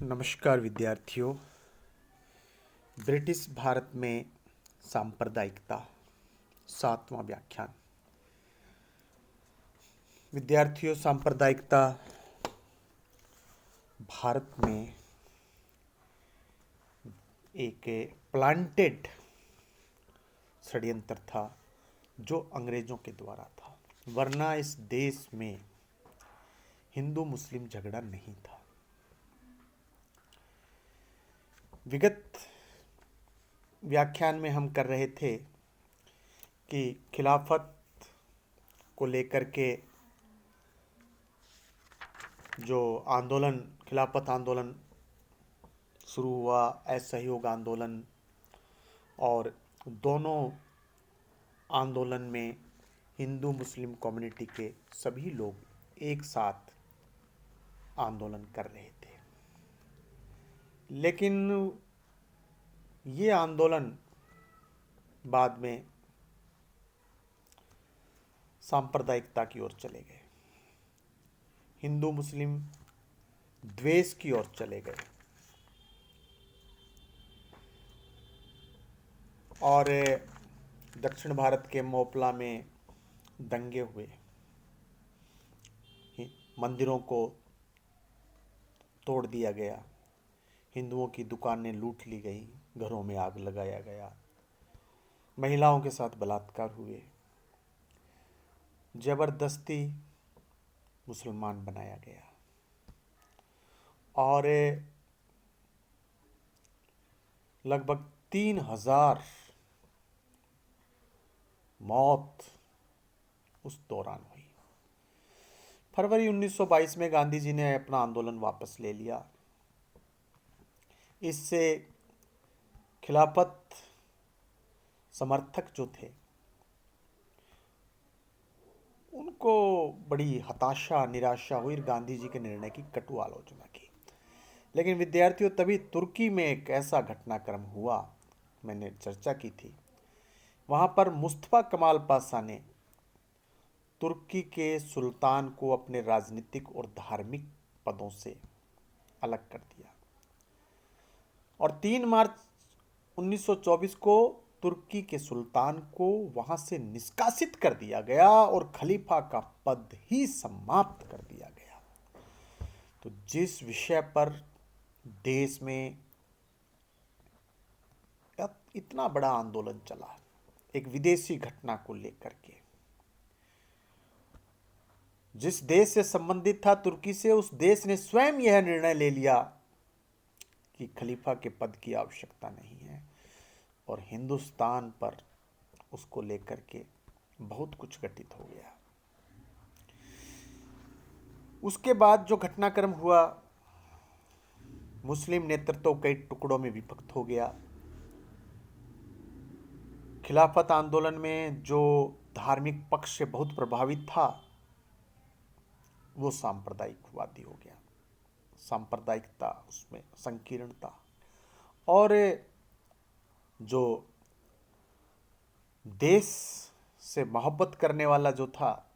नमस्कार विद्यार्थियों। ब्रिटिश भारत में सांप्रदायिकता, 7वां व्याख्यान। विद्यार्थियों, सांप्रदायिकता भारत में एक प्लांटेड षड्यंत्र था जो अंग्रेजों के द्वारा था, वरना इस देश में हिंदू मुस्लिम झगड़ा नहीं था। विगत व्याख्यान में हम कर रहे थे कि खिलाफत को लेकर के जो आंदोलन, खिलाफत आंदोलन शुरू हुआ, असहयोग आंदोलन, और दोनों आंदोलन में हिंदू मुस्लिम कम्युनिटी के सभी लोग एक साथ आंदोलन कर रहे थे। लेकिन ये आंदोलन बाद में सांप्रदायिकता की ओर चले गए, हिंदू मुस्लिम द्वेष की ओर चले गए और दक्षिण भारत के मोपला में दंगे हुए, मंदिरों को तोड़ दिया गया, हिंदुओं की दुकानें लूट ली गई, घरों में आग लगाया गया, महिलाओं के साथ बलात्कार हुए, जबरदस्ती मुसलमान बनाया गया और लगभग 3000 मौत उस दौरान हुई। फरवरी 1922 में गांधी जी ने अपना आंदोलन वापस ले लिया। इससे खिलाफत समर्थक जो थे उनको बड़ी हताशा, निराशा हुई, गांधी जी के निर्णय की कटु आलोचना की। लेकिन विद्यार्थियों, तभी तुर्की में एक ऐसा घटनाक्रम हुआ, मैंने चर्चा की थी। वहां पर मुस्तफा कमाल पाशा ने तुर्की के सुल्तान को अपने राजनीतिक और धार्मिक पदों से अलग कर दिया और 3 मार्च 1924 को तुर्की के सुल्तान को वहां से निष्कासित कर दिया गया और खलीफा का पद ही समाप्त कर दिया गया। तो जिस विषय पर देश में इतना बड़ा आंदोलन चला, एक विदेशी घटना को लेकर के, जिस देश से संबंधित था, तुर्की से, उस देश ने स्वयं यह निर्णय ले लिया कि खलीफा के पद की आवश्यकता नहीं है और हिंदुस्तान पर उसको लेकर के बहुत कुछ घटित हो गया। उसके बाद जो घटनाक्रम हुआ, मुस्लिम नेतृत्व कई टुकड़ों में विभक्त हो गया। खिलाफत आंदोलन में जो धार्मिक पक्ष से बहुत प्रभावित था वो सांप्रदायिकवादी हो गया, सांप्रदायिकता, उसमें संकीर्णता, और जो देश से मोहब्बत करने वाला जो था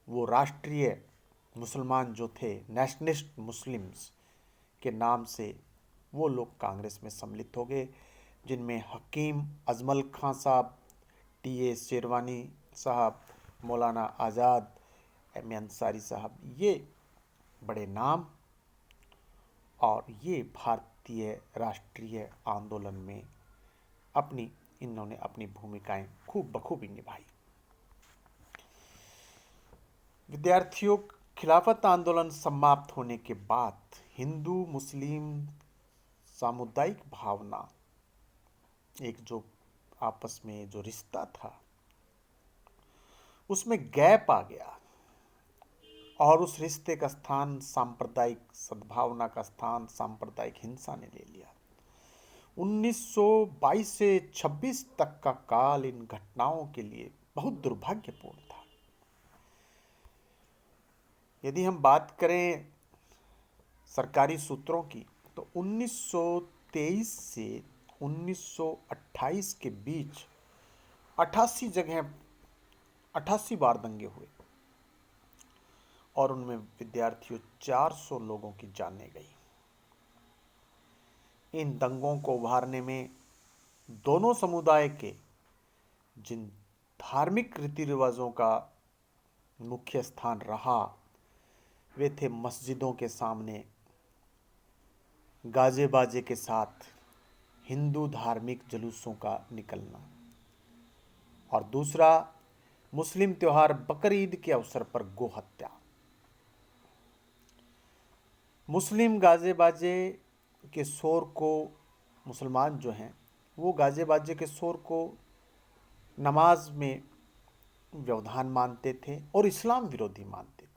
वो राष्ट्रीय मुसलमान जो थे, नेशनलिस्ट मुस्लिम्स के नाम से, वो लोग कांग्रेस में सम्मिलित हो गए, जिनमें हकीम अजमल खां साहब, टी.ए. शेरवानी साहब, मौलाना आज़ाद, एम अंसारी साहब, ये बड़े नाम, और ये भारतीय राष्ट्रीय आंदोलन में इन्होंने अपनी भूमिकाएं खूब बखूबी निभाई। विद्यार्थियों, खिलाफत आंदोलन समाप्त होने के बाद हिंदू मुस्लिम सामुदायिक भावना, एक जो आपस में जो रिश्ता था, उसमें गैप आ गया और उस रिश्ते का स्थान सांप्रदायिक सद्भावना का स्थान सांप्रदायिक हिंसा ने ले लिया। 1922 से 26 तक का काल इन घटनाओं के लिए बहुत दुर्भाग्यपूर्ण था। यदि हम बात करें सरकारी सूत्रों की, तो 1923 से 1928 के बीच 88 बार दंगे हुए और उनमें विद्यार्थियों 400 लोगों की जानें गई। इन दंगों को उभारने में दोनों समुदाय के जिन धार्मिक रीति रिवाजों का मुख्य स्थान रहा वे थे मस्जिदों के सामने गाजे बाजे के साथ हिंदू धार्मिक जुलूसों का निकलना, और दूसरा मुस्लिम त्योहार बकरीद के अवसर पर गो हत्या। मुस्लिम गाजे बाजे के शोर को, मुसलमान जो हैं वो गाजे बाजे के शोर को नमाज में व्यवधान मानते थे और इस्लाम विरोधी मानते थे।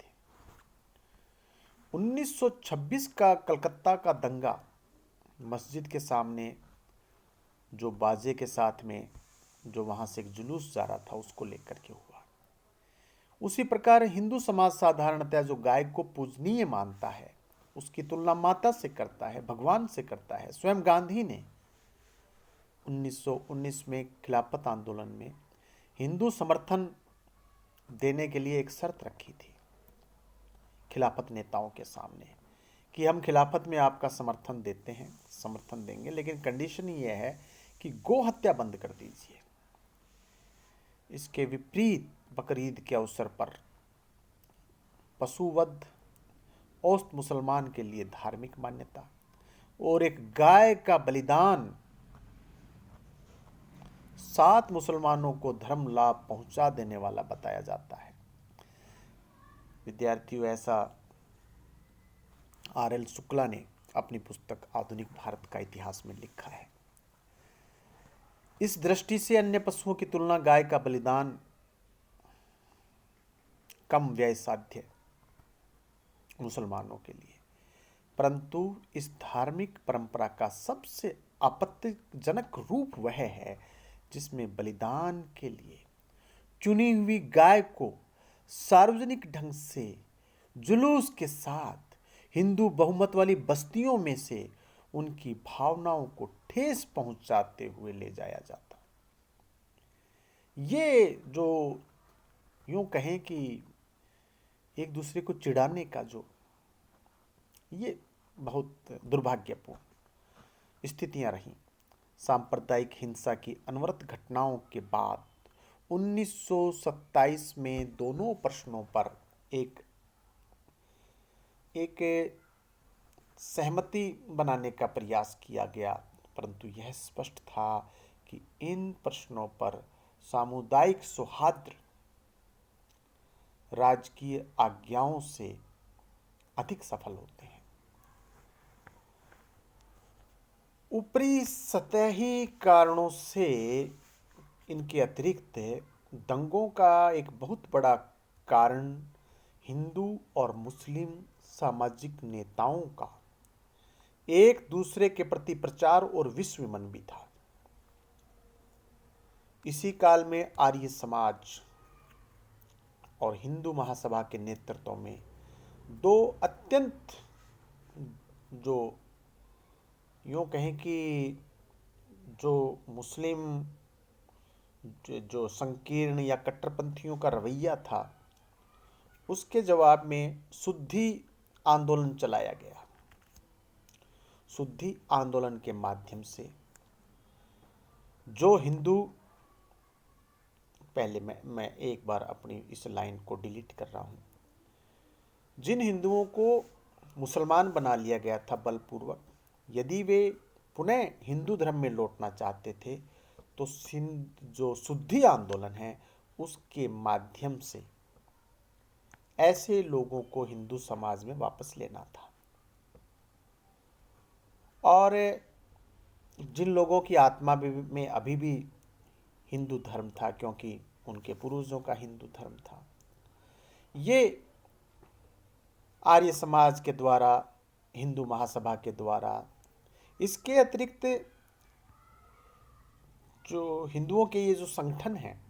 1926 का कलकत्ता का दंगा मस्जिद के सामने जो बाजे के साथ में जो वहाँ से एक जुलूस जा रहा था उसको लेकर के हुआ। उसी प्रकार हिंदू समाज साधारणतः जो गाय को पूजनीय मानता है उसकी तुलना माता से करता है, भगवान से करता है। स्वयं गांधी ने 1919 में खिलाफत आंदोलन में हिंदू समर्थन देने के लिए एक शर्त रखी थी खिलाफत नेताओं के सामने कि हम खिलाफत में आपका समर्थन देते हैं, समर्थन देंगे, लेकिन कंडीशन ये है कि गो हत्या बंद कर दीजिए। इसके विपरीत बकरीद के अवसर पर पशुवध औसत मुसलमान के लिए धार्मिक मान्यता और एक गाय का बलिदान 7 मुसलमानों को धर्म लाभ पहुंचा देने वाला बताया जाता है। विद्यार्थियों, ऐसा आर.एल. शुक्ला ने अपनी पुस्तक आधुनिक भारत का इतिहास में लिखा है। इस दृष्टि से अन्य पशुओं की तुलना गाय का बलिदान कम व्यय साध्य मुसलमानों के लिए, परंतु इस धार्मिक परंपरा का सबसे आपत्तिजनक रूप वह है जिसमें बलिदान के लिए चुनी हुई गाय को सार्वजनिक ढंग से जुलूस के साथ हिंदू बहुमत वाली बस्तियों में से उनकी भावनाओं को ठेस पहुंचाते हुए ले जाया जाता। ये जो यूं कहें कि एक दूसरे को चिढ़ाने का जो ये बहुत दुर्भाग्यपूर्ण स्थितियां रहीं। सांप्रदायिक हिंसा की अनवरत घटनाओं के बाद 1927 में दोनों प्रश्नों पर एक सहमति बनाने का प्रयास किया गया, परंतु यह स्पष्ट था कि इन प्रश्नों पर सामुदायिक सौहार्द राजकीय आज्ञाओं से अधिक सफल होते हैं। ऊपरी सतही कारणों से इनके अतिरिक्त दंगों का एक बहुत बड़ा कारण हिंदू और मुस्लिम सामाजिक नेताओं का एक दूसरे के प्रति प्रचार और विश्वमन भी था। इसी काल में आर्य समाज और हिंदू महासभा के नेतृत्व में दो अत्यंत जो यूँ कहें कि जो मुस्लिम जो संकीर्ण या कट्टरपंथियों का रवैया था उसके जवाब में शुद्धि आंदोलन चलाया गया। शुद्धि आंदोलन के माध्यम से जो हिंदू, पहले मैं एक बार अपनी इस लाइन को डिलीट कर रहा हूँ, जिन हिंदुओं को मुसलमान बना लिया गया था बलपूर्वक, यदि वे पुनः हिंदू धर्म में लौटना चाहते थे तो जो शुद्धि आंदोलन है उसके माध्यम से ऐसे लोगों को हिंदू समाज में वापस लेना था। और जिन लोगों की आत्मा में अभी भी हिंदू धर्म था, क्योंकि उनके पूर्वजों का हिंदू धर्म था, ये आर्य समाज के द्वारा, हिंदू महासभा के द्वारा, इसके अतिरिक्त जो हिंदुओं के ये जो संगठन हैं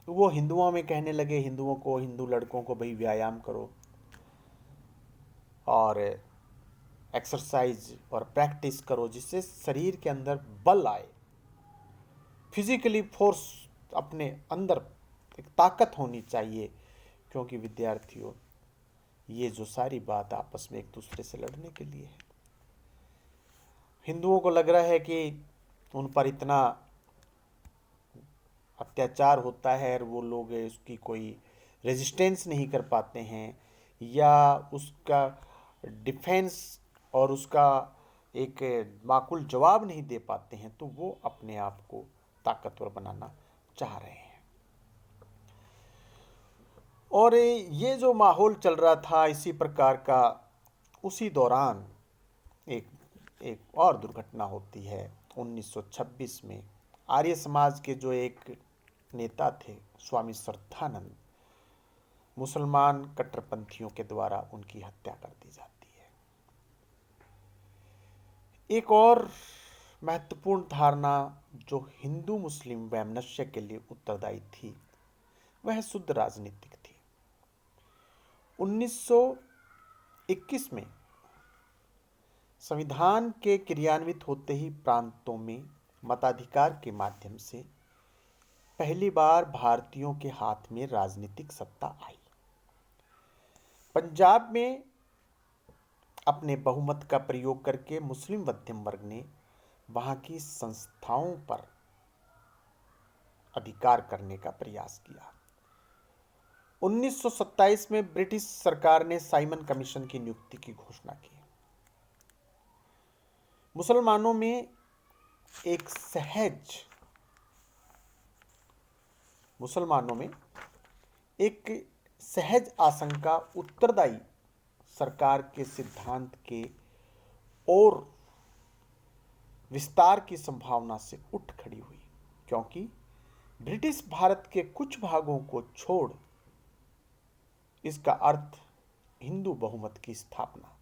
वो हिंदुओं में कहने लगे, हिंदुओं को, हिंदू लड़कों को भाई व्यायाम करो और एक्सरसाइज और प्रैक्टिस करो जिससे शरीर के अंदर बल आए, फिजिकली फोर्स अपने अंदर एक ताकत होनी चाहिए। क्योंकि विद्यार्थियों, ये जो सारी बात आपस में एक दूसरे से लड़ने के लिए है। हिंदुओं को लग रहा है कि उन पर इतना अत्याचार होता है और वो लोग उसकी कोई रेजिस्टेंस नहीं कर पाते हैं या उसका डिफेंस और उसका एक माकूल जवाब नहीं दे पाते हैं, तो वो अपने आप को ताकतवर बनाना चाह रहे हैं। और ये जो माहौल चल रहा था इसी प्रकार का, उसी दौरान एक एक और दुर्घटना होती है 1926 में। आर्य समाज के जो एक नेता थे स्वामी श्रद्धानंद, मुसलमान कट्टरपंथियों के द्वारा उनकी हत्या कर दी जाती है। एक और महत्वपूर्ण धारणा जो हिंदू मुस्लिम वैमनस्य के लिए उत्तरदायी थी, वह शुद्ध राजनीतिक थी। 1921 में संविधान के क्रियान्वित होते ही प्रांतों में मताधिकार के माध्यम से पहली बार भारतीयों के हाथ में राजनीतिक सत्ता आई। पंजाब में अपने बहुमत का प्रयोग करके मुस्लिम मध्यम वर्ग ने वहां की संस्थाओं पर अधिकार करने का प्रयास किया। 1927 में ब्रिटिश सरकार ने साइमन कमीशन की नियुक्ति की घोषणा की। मुसलमानों में एक सहज आशंका उत्तरदायी सरकार के सिद्धांत के और विस्तार की संभावना से उठ खड़ी हुई, क्योंकि ब्रिटिश भारत के कुछ भागों को छोड़ इसका अर्थ हिंदू बहुमत की स्थापना।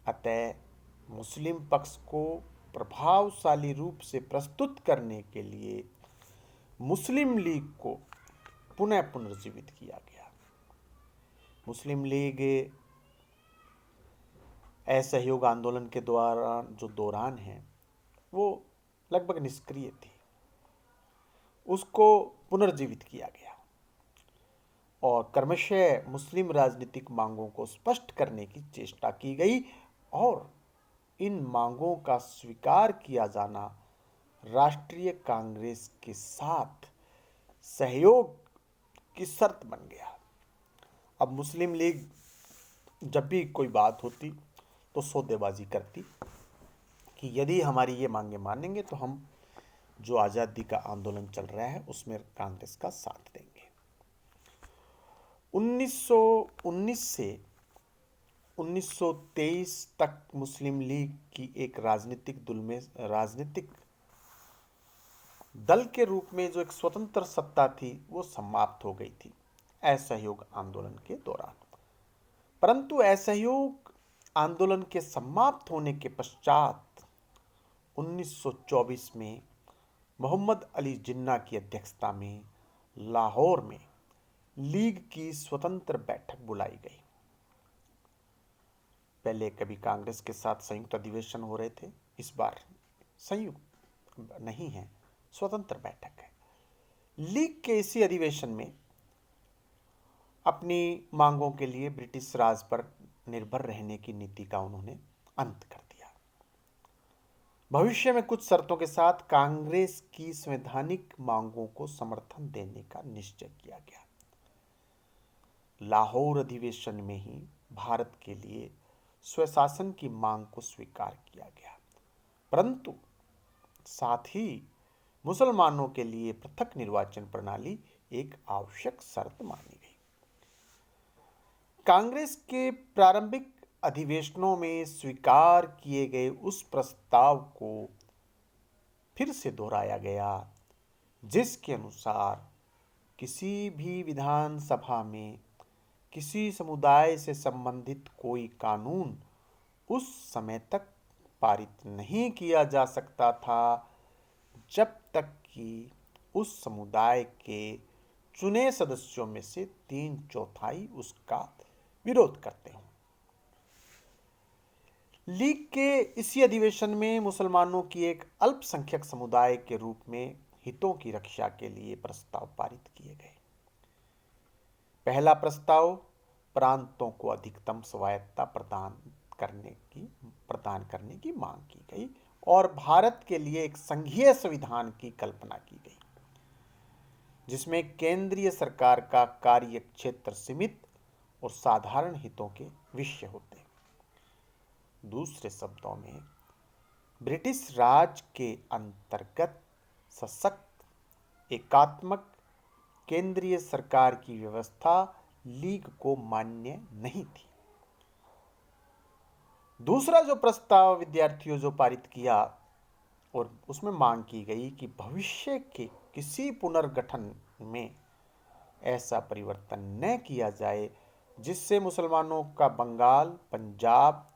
अतः मुस्लिम पक्ष को प्रभावशाली रूप से प्रस्तुत करने के लिए मुस्लिम लीग को पुनः पुनर्जीवित किया गया। मुस्लिम लीग असहयोग आंदोलन के दौरान है वो लगभग निष्क्रिय थी, उसको पुनर्जीवित किया गया और क्रमशः मुस्लिम राजनीतिक मांगों को स्पष्ट करने की चेष्टा की गई और इन मांगों का स्वीकार किया जाना राष्ट्रीय कांग्रेस के साथ सहयोग की शर्त बन गया। अब मुस्लिम लीग जब भी कोई बात होती तो सौदेबाजी करती कि यदि हमारी ये मांगे मानेंगे तो हम जो आज़ादी का आंदोलन चल रहा है उसमें कांग्रेस का साथ देंगे। 1919 से 1923 तक मुस्लिम लीग की एक राजनीतिक दल के रूप में जो एक स्वतंत्र सत्ता थी वो समाप्त हो गई थी असहयोग आंदोलन के दौरान। परंतु असहयोग आंदोलन के समाप्त होने के पश्चात 1924 में मोहम्मद अली जिन्ना की अध्यक्षता में लाहौर में लीग की स्वतंत्र बैठक बुलाई गई। पहले कभी कांग्रेस के साथ संयुक्त अधिवेशन हो रहे थे, इस बार संयुक्त नहीं है, स्वतंत्र बैठक है। लीग के इसी अधिवेशन में अपनी मांगों के लिए ब्रिटिश राज पर निर्भर रहने की नीति का उन्होंने अंत कर दिया। भविष्य में कुछ शर्तों के साथ कांग्रेस की संवैधानिक मांगों को समर्थन देने का निश्चय किया गया। लाहौर अधिवेशन में ही भारत के लिए स्वशासन की मांग को स्वीकार किया गया, परंतु साथ ही मुसलमानों के लिए पृथक निर्वाचन प्रणाली एक आवश्यक शर्त मानी गई। कांग्रेस के प्रारंभिक अधिवेशनों में स्वीकार किए गए उस प्रस्ताव को फिर से दोहराया गया, जिसके अनुसार किसी भी विधानसभा में किसी समुदाय से संबंधित कोई कानून उस समय तक पारित नहीं किया जा सकता था जब तक कि उस समुदाय के चुने सदस्यों में से 3/4 उसका विरोध करते हों। लीग के इसी अधिवेशन में मुसलमानों की एक अल्पसंख्यक समुदाय के रूप में हितों की रक्षा के लिए प्रस्ताव पारित किए गए। पहला प्रस्ताव प्रांतों को अधिकतम स्वायत्तता प्रदान करने की प्रदान करने की मांग की गई और भारत के लिए एक संघीय संविधान की कल्पना की गई, जिसमें केंद्रीय सरकार का कार्य क्षेत्र सीमित और साधारण हितों के विषय होते। दूसरे शब्दों में, ब्रिटिश राज के अंतर्गत सशक्त एकात्मक केंद्रीय सरकार की व्यवस्था लीग को मान्य नहीं थी। दूसरा जो प्रस्ताव विद्यार्थियों जो पारित किया और उसमें मांग की गई कि भविष्य के किसी पुनर्गठन में ऐसा परिवर्तन न किया जाए जिससे मुसलमानों का बंगाल, पंजाब,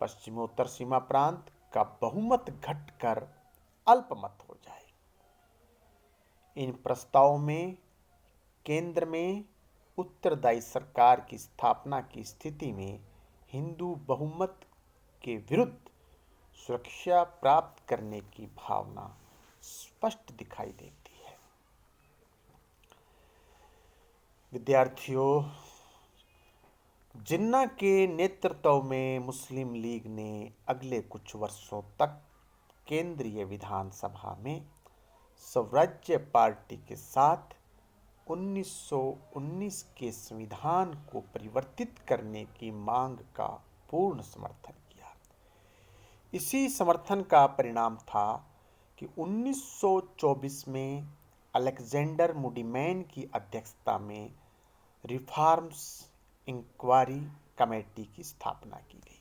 पश्चिमोत्तर सीमा प्रांत का बहुमत घटकर अल्पमत हो जाए। इन प्रस्तावों में केंद्र में उत्तरदायी सरकार की स्थापना की स्थिति में हिंदू बहुमत के विरुद्ध सुरक्षा प्राप्त करने की भावना स्पष्ट दिखाई देती है। विद्यार्थियों, जिन्ना के नेतृत्व में मुस्लिम लीग ने अगले कुछ वर्षों तक केंद्रीय विधानसभा में स्वराज्य पार्टी के साथ 1919 के संविधान को परिवर्तित करने की मांग का पूर्ण समर्थन किया। इसी समर्थन का परिणाम था कि 1924 में अलेक्जेंडर मुडीमैन की अध्यक्षता में रिफॉर्म्स इंक्वायरी कमेटी की स्थापना की गई।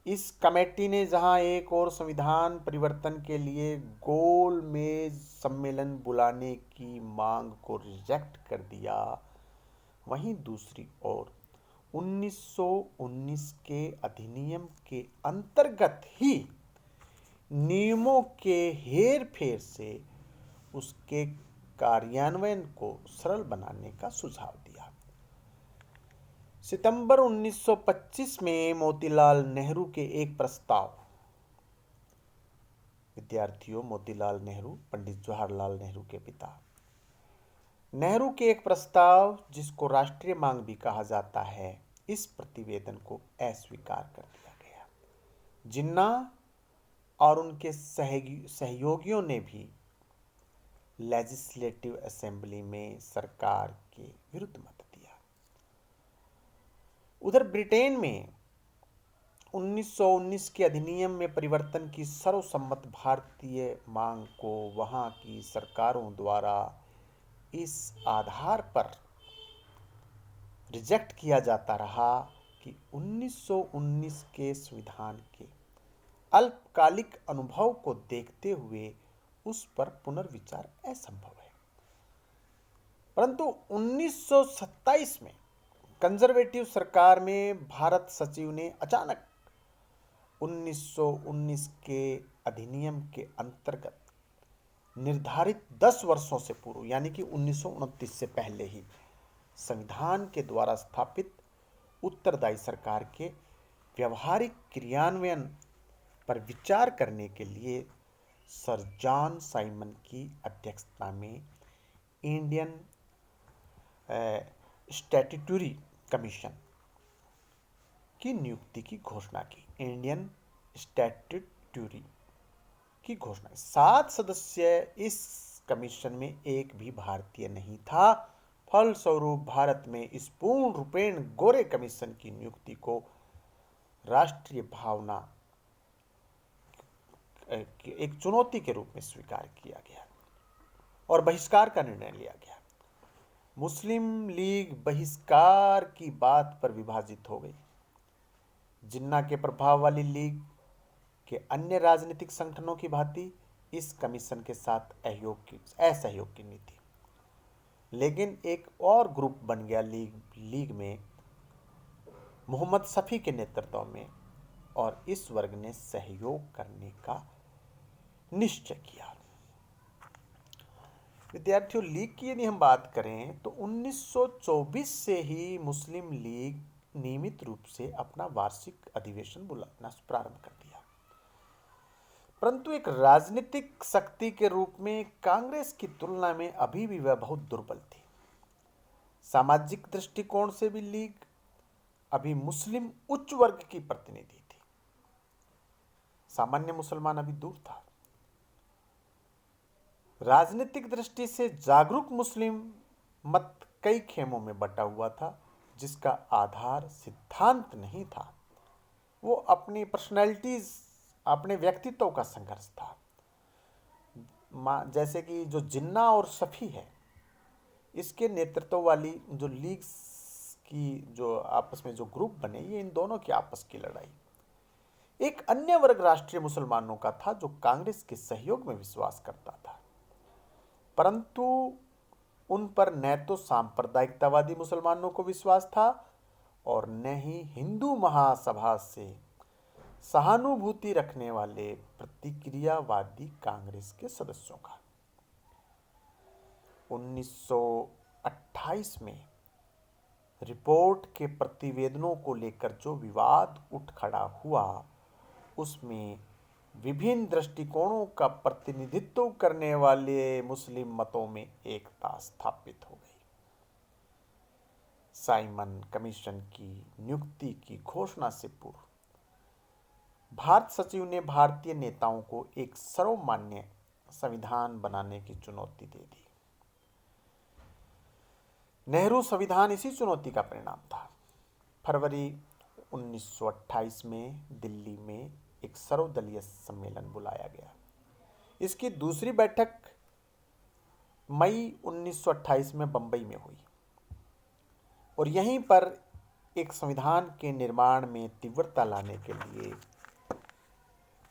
इस कमेटी ने जहां एक और संविधान परिवर्तन के लिए गोल मेज सम्मेलन बुलाने की मांग को रिजेक्ट कर दिया, वहीं दूसरी ओर 1919 के अधिनियम के अंतर्गत ही नियमों के हेरफेर से उसके कार्यान्वयन को सरल बनाने का सुझाव दिया। सितंबर 1925 में मोतीलाल नेहरू के एक प्रस्ताव, विद्यार्थियों मोतीलाल नेहरू पंडित जवाहरलाल नेहरू के पिता, नेहरू के एक प्रस्ताव जिसको राष्ट्रीय मांग भी कहा जाता है, इस प्रतिवेदन को अस्वीकार कर दिया गया। जिन्ना और उनके सहयोगियों ने भी लेजिस्लेटिव असेंबली में सरकार के विरुद्ध मत दिया। उधर ब्रिटेन में 1919 के अधिनियम में परिवर्तन की सर्वसम्मत भारतीय मांग को वहां की सरकारों द्वारा इस आधार पर रिजेक्ट किया जाता रहा कि 1919 के संविधान के अल्पकालिक अनुभव को देखते हुए उस पर पुनर्विचार असंभव है। परंतु 1927 में कंजर्वेटिव सरकार में भारत सचिव ने अचानक 1919 के अधिनियम के अंतर्गत निर्धारित 10 वर्षों से पूर्व यानी कि 1929 से पहले ही संविधान के द्वारा स्थापित उत्तरदायी सरकार के व्यवहारिक क्रियान्वयन पर विचार करने के लिए सर जॉन साइमन की अध्यक्षता में इंडियन स्टैट्यूटरी कमीशन की नियुक्ति की घोषणा की। इंडियन स्टैट्यूटरी की घोषणा। 7 सदस्य इस कमीशन में एक भी भारतीय नहीं था। फलस्वरूप भारत में इस पूर्ण रूपेण गोरे कमीशन की नियुक्ति को राष्ट्रीय भावना एक चुनौती के रूप में स्वीकार किया गया और बहिष्कार का निर्णय लिया गया। मुस्लिम लीग बहिष्कार की बात पर विभाजित हो गई। जिन्ना के प्रभाव वाली लीग के अन्य राजनीतिक संगठनों की भांति इस कमीशन के साथ असहयोग की नीति, लेकिन एक और ग्रुप बन गया लीग में मोहम्मद शफी के नेतृत्व में, और इस वर्ग ने सहयोग करने का निश्चय किया। विद्यार्थियों, लीग की यदि हम बात करें तो 1924 से ही मुस्लिम लीग नियमित रूप से अपना वार्षिक अधिवेशन बुलाना प्रारंभ कर दिया। परंतु एक राजनीतिक शक्ति के रूप में कांग्रेस की तुलना में अभी भी वह बहुत दुर्बल थी। सामाजिक दृष्टिकोण से भी लीग अभी मुस्लिम उच्च वर्ग की प्रतिनिधि थी। सामान्य मुसलमान अभी दूर था। राजनीतिक दृष्टि से जागरूक मुस्लिम मत कई खेमों में बटा हुआ था, जिसका आधार सिद्धांत नहीं था, वो अपनी पर्सनैलिटीज, अपने व्यक्तित्व का संघर्ष था। जैसे कि जो जिन्ना और सफ़ी है, इसके नेतृत्व वाली जो लीग्स की जो आपस में जो ग्रुप बने, ये इन दोनों की आपस की लड़ाई। एक अन्य वर्ग राष्ट्रीय मुसलमानों का था जो कांग्रेस के सहयोग में विश्वास करता था, परंतु उन पर न तो सांप्रदायिकतावादी मुसलमानों को विश्वास था और न ही हिंदू महासभा से सहानुभूति रखने वाले प्रतिक्रियावादी कांग्रेस के सदस्यों का। 1928 में रिपोर्ट के प्रतिवेदनों को लेकर जो विवाद उठ खड़ा हुआ, उसमें विभिन्न दृष्टिकोणों का प्रतिनिधित्व करने वाले मुस्लिम मतों में एकता स्थापित हो गई। साइमन कमीशन की नियुक्ति की घोषणा से पूर्व भारत सचिव ने भारतीय नेताओं को एक सर्वमान्य संविधान बनाने की चुनौती दे दी। नेहरू संविधान इसी चुनौती का परिणाम था। फरवरी 1928 में दिल्ली में एक सर्वदलीय सम्मेलन बुलाया गया। इसकी दूसरी बैठक मई 1928 में बंबई में हुई और यहीं पर एक संविधान के निर्माण में तीव्रता लाने के लिए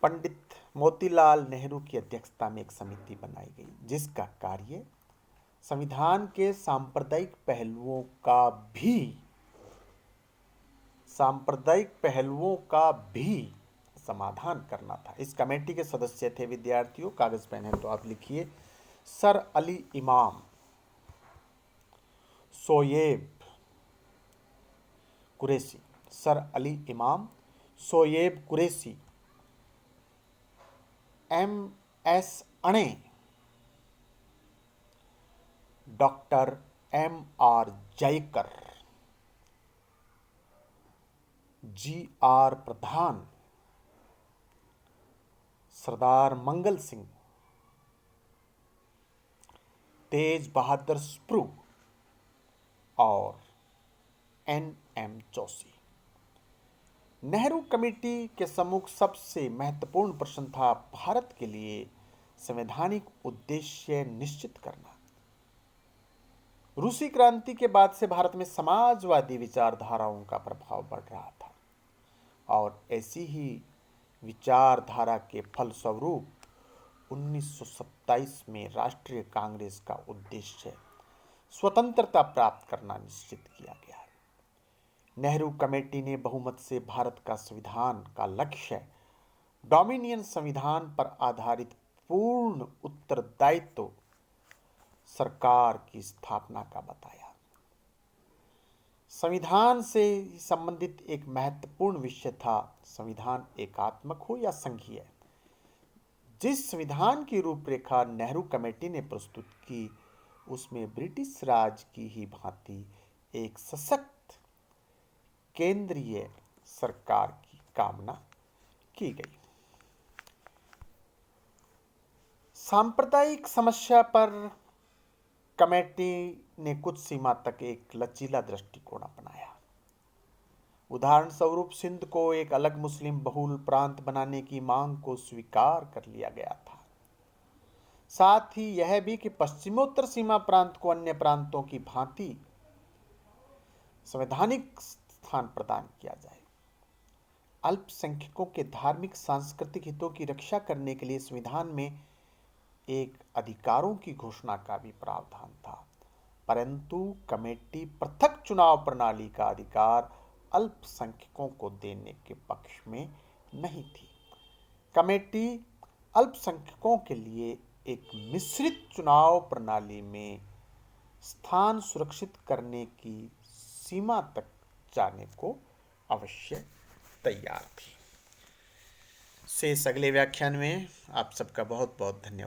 पंडित मोतीलाल नेहरू की अध्यक्षता में एक समिति बनाई गई, जिसका कार्य संविधान के सांप्रदायिक पहलुओं का भी समाधान करना था। इस कमेटी के सदस्य थे, विद्यार्थियों कागज पेन है तो आप लिखिए, सर अली इमाम, शोएब कुरैशी, सर अली इमाम, शोएब कुरैशी, MS अणे, डॉक्टर MR जयकर, GR प्रधान, सरदार मंगल सिंह, तेज बहादुर स्प्रू और NM जोशी। नेहरू कमेटी के सम्मुख सबसे महत्वपूर्ण प्रश्न था भारत के लिए संवैधानिक उद्देश्य निश्चित करना। रूसी क्रांति के बाद से भारत में समाजवादी विचारधाराओं का प्रभाव बढ़ रहा था और ऐसी ही विचारधारा के फलस्वरूप 1927 में राष्ट्रीय कांग्रेस का उद्देश्य स्वतंत्रता प्राप्त करना निश्चित किया गया। नेहरू कमेटी ने बहुमत से भारत का संविधान का लक्ष्य डोमिनियन संविधान पर आधारित पूर्ण उत्तरदायित्व सरकार की स्थापना का बताया। संविधान से संबंधित एक महत्वपूर्ण विषय था, संविधान एकात्मक हो या संघीय। जिस संविधान की रूपरेखा नेहरू कमेटी ने प्रस्तुत की, उसमें ब्रिटिश राज की ही भांति एक सशक्त केंद्रीय सरकार की कामना की गई। सांप्रदायिक समस्या पर कमेटी ने कुछ सीमा तक एक लचीला दृष्टिकोण अपनाया। उदाहरण स्वरूप सिंध को एक अलग मुस्लिम बहुल प्रांत बनाने की मांग को स्वीकार कर लिया गया था। साथ ही यह भी कि पश्चिमोत्तर सीमा प्रांत को अन्य प्रांतों की भांति संवैधानिक स्थान प्रदान किया जाए। अल्पसंख्यकों के धार्मिक सांस्कृतिक हितों की रक्षा करने के लिए संविधान में एक अधिकारों की घोषणा का भी प्रावधान था, परंतु कमेटी पृथक चुनाव प्रणाली का अधिकार अल्पसंख्यकों को देने के पक्ष में नहीं थी। कमेटी अल्पसंख्यकों के लिए एक मिश्रित चुनाव प्रणाली में स्थान सुरक्षित करने की सीमा तक जाने को अवश्य तैयार थी। शेष अगले व्याख्यान में। आप सबका बहुत बहुत धन्यवाद।